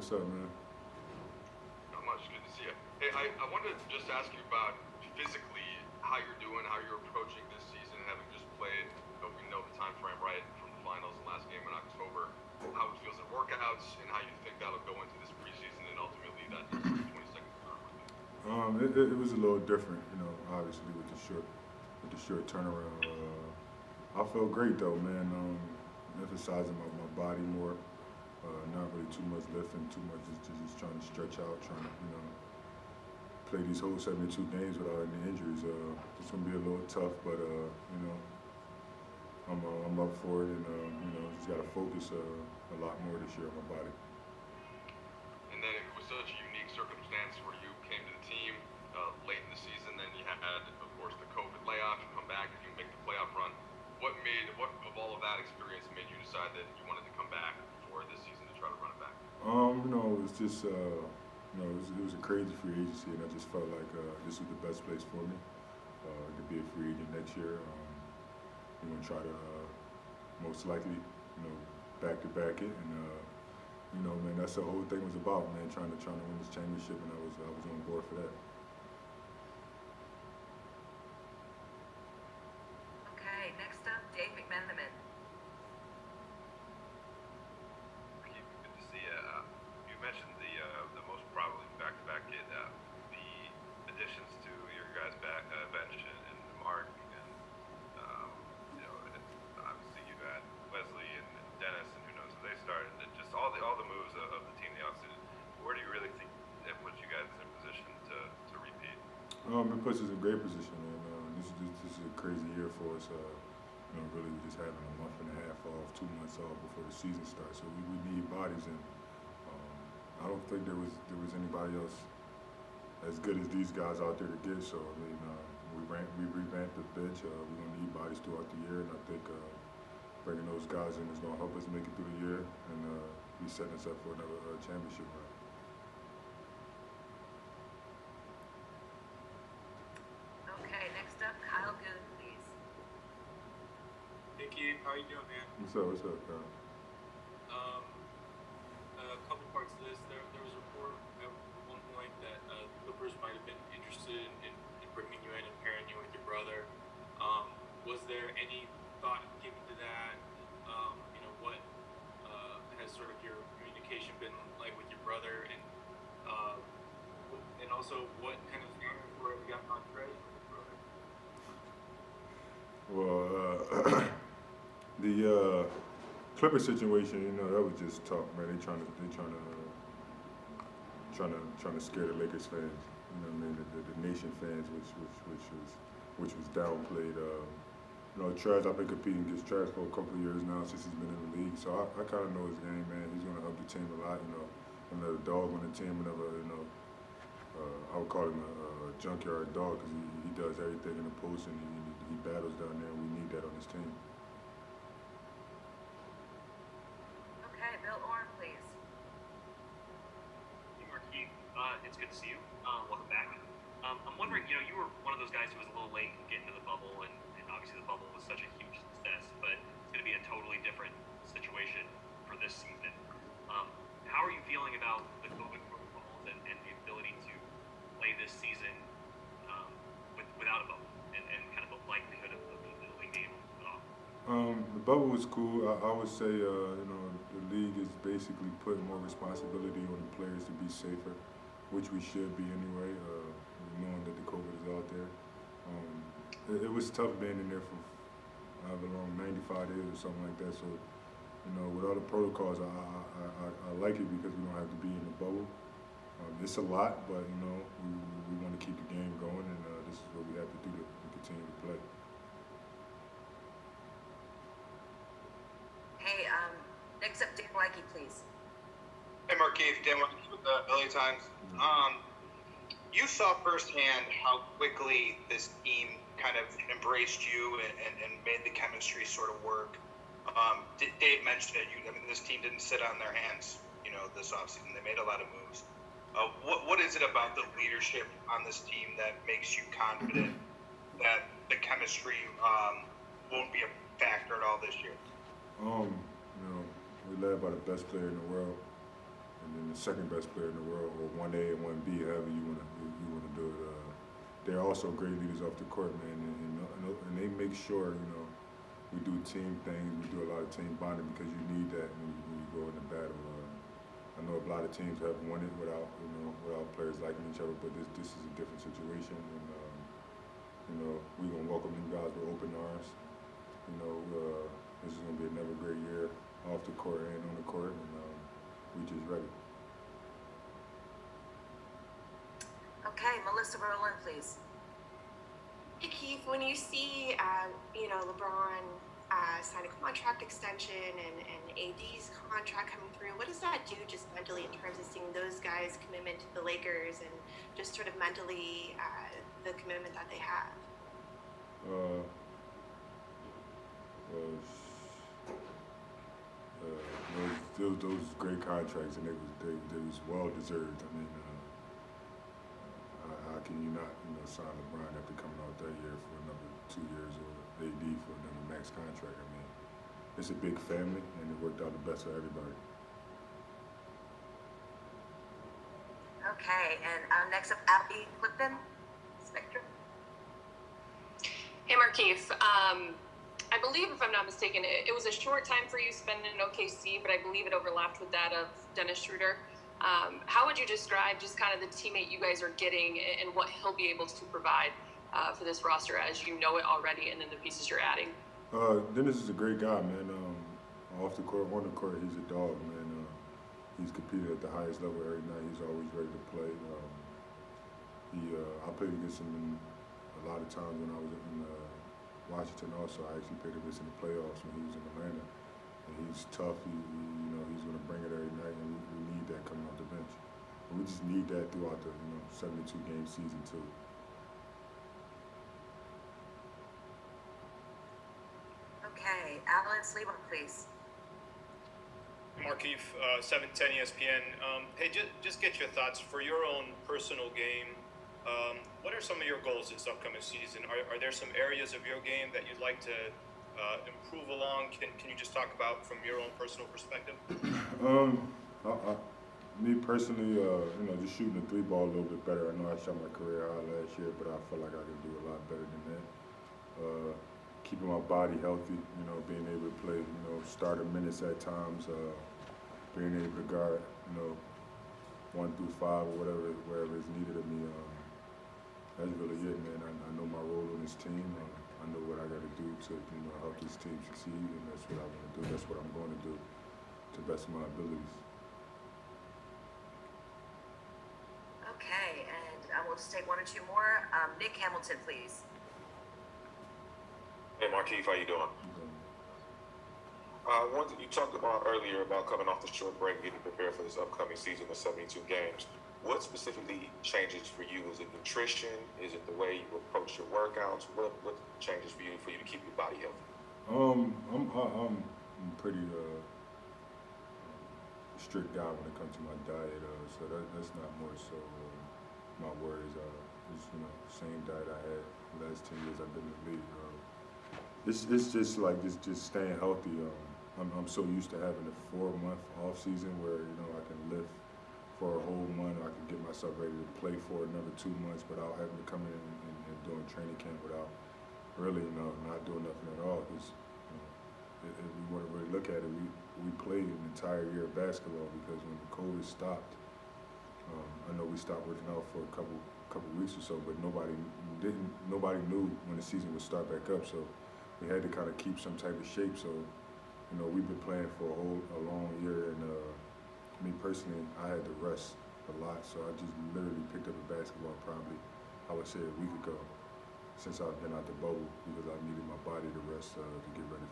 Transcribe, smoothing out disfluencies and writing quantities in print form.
What's up, man? Not much. Good to see you. Hey, I wanted to just ask you about physically how you're doing, how you're approaching this season, having just played, we know the time frame right from the finals and last game in October, how it feels in workouts, and how you think that'll go into this preseason and ultimately that 22nd round. It was a little different, obviously with the short turnaround. I felt great though, man. Emphasizing my body more, not really too much lifting, too much just trying to stretch out, trying to play these whole 72 games without any injuries. It's gonna be a little tough, but I'm up for it, and just gotta focus a lot more this year on my body. And then it was such a unique circumstance where you came to the team late in the season. Then you had, of course, the COVID layoff. You come back, you make the playoff run. What of all of that experience made you decide that you wanted to come back for this season to try to run it back? It was just, it was a crazy free agency, and I just felt like this was the best place for me to be a free agent next year. We're gonna try to most likely, back to back it, and man, that's the whole thing was about, man, trying to win this championship, and I was on board for that. Okay, next up, Dave McMenamin. Good to see you. You mentioned the most probably back-to-back kid. The additions to your guys' bench and Mark, and obviously you had Wesley and Dennis, and who knows if they started. And just all the moves of the team, the offseason. Where do you really think that puts you guys in position to repeat? It puts us in a great position, and this is a crazy year for us. Really we're just having a month and a half off, 2 months off before the season starts. So we need bodies, and I don't think there was anybody else as good as these guys out there to get. So I mean, we revamped the bench. We're gonna need bodies throughout the year, and I think bringing those guys in is gonna help us make it through the year, and be setting us up for another championship run. Okay, next up, Kyle Goon, please. Hey Keith, how you doing, man? What's up, Kyle? A couple parts to this. There was a report at one point that Clippers might have been interested in bringing you in and pairing you with your brother. Was there any thought given to that? What has sort of your communication been like with your brother, and also what kind of where we got on Trey with your brother? Well, the Clipper situation, that was just talk, man. They trying to scare the Lakers fans. You know what I mean? The nation fans, which was downplayed. Trez, I've been competing against Trez for a couple of years now since he's been in the league. So I kind of know his game, man. He's gonna help the team a lot. Another dog on the team, whenever I would call him a junkyard dog because he does everything in the post, and he battles down there, and we need that on this team. Okay, Bill Orr, please. Hey, Markieff. It's good to see you. Welcome back. I'm wondering, you were one of those guys who was a little late getting to the bubble, and obviously the bubble was such a huge success, but it's going to be a totally different situation for this season. How are you feeling about the COVID protocols and the ability to play this season without a bubble and kind of the likelihood of being able to put off? The bubble was cool. I would say, the league is basically putting more responsibility on the players to be safer, which we should be anyway, knowing that the COVID is out there. It was tough being in there for however long, 95 days or something like that. So, with all the protocols, I like it because we don't have to be in the bubble. It's a lot, but we want to keep the game going, and this is what we have to do to continue to play. Hey, next up, Dan Weinke, please. Hey, Markieff, Dan Weinke with the LA Times. You saw firsthand how quickly this team kind of embraced you and made the chemistry sort of work. Dave mentioned it. This team didn't sit on their hands, this offseason. They made a lot of moves. What is it about the leadership on this team that makes you confident that the chemistry won't be a factor at all this year? We're led by the best player in the world. and then the second best player in the world, or 1A and 1B, however you wanna do it. They're also great leaders off the court, man, and they make sure, you know, we do team things, we do a lot of team bonding because you need that when you go into battle. I know a lot of teams have won it without players liking each other, but this is a different situation, and you know, we're gonna welcome them guys with open arms. You know, this is gonna be another great year off the court and on the court, and we just ready. Okay, Melissa Rowland, please. Hey Keith, when you see LeBron sign a contract extension and AD's contract coming through, what does that do just mentally in terms of seeing those guys' commitment to the Lakers and just sort of mentally the commitment that they have? Those great contracts, and they was well deserved. I mean, how can you not, you know, sign LeBron after coming out that year for another 2 years, or AD for another max contract? I mean, it's a big family, and it worked out the best for everybody. Okay, and next up, Abby Clifton, Spectrum. Hey Markieff, I believe, if I'm not mistaken, it was a short time for you spending in OKC, but I believe it overlapped with that of Dennis Schroeder. How would you describe just kind of the teammate you guys are getting and what he'll be able to provide for this roster as you know it already, and then the pieces you're adding? Dennis is a great guy, man. Off the court, on the court, he's a dog, man. He's competed at the highest level every night. He's always ready to play. I played against him a lot of times when I was in Washington. Also, I actually played against him in the playoffs when he was in Atlanta. And he's tough. He's going to bring it every night, and we need that coming off the bench. And we just need that throughout the 72-game season too. Okay, Alan Sleeman, please. Markieff, 710 ESPN. Hey, just get your thoughts for your own personal game. What are some of your goals this upcoming season? Are there some areas of your game that you'd like to improve along? Can you just talk about from your own personal perspective? Me personally, just shooting the 3-ball a little bit better. I know I shot my career high last year, but I feel like I can do a lot better than that. Keeping my body healthy, being able to play, starter minutes at times, being able to guard, 1 through 5 or wherever is needed of me. That's really it, man. I know my role on this team. I know what I got to do to, help this team succeed, and that's what I want to do. That's what I'm going to do to the best of my abilities. Okay, and we'll just take 1 or 2 more. Nick Hamilton, please. Hey Markieff, how you doing? You talked about earlier about coming off the short break, getting prepared for this upcoming season of 72 games. What specifically changes for you? Is it nutrition? Is it the way you approach your workouts? What changes for you to keep your body healthy? I'm pretty strict guy when it comes to my diet, so that's not more so my worries. Same diet I had the last 10 years I've been in the league. It's just like just staying healthy. I'm so used to having a 4-month off season where I can lift for a whole month. I can get myself ready to play for another 2 months without having to come in and doing training camp without really not doing nothing at all. Because if we want to really look at it, we played an entire year of basketball because when the COVID stopped, I know we stopped working out for a couple weeks or so, but nobody knew when the season would start back up. So we had to kind of keep some type of shape. So we've been playing for a long year, and me personally, I had to rest a lot. So I just literally picked up a basketball probably, I would say, a week ago since I've been out the bubble because I needed my body to rest to get ready.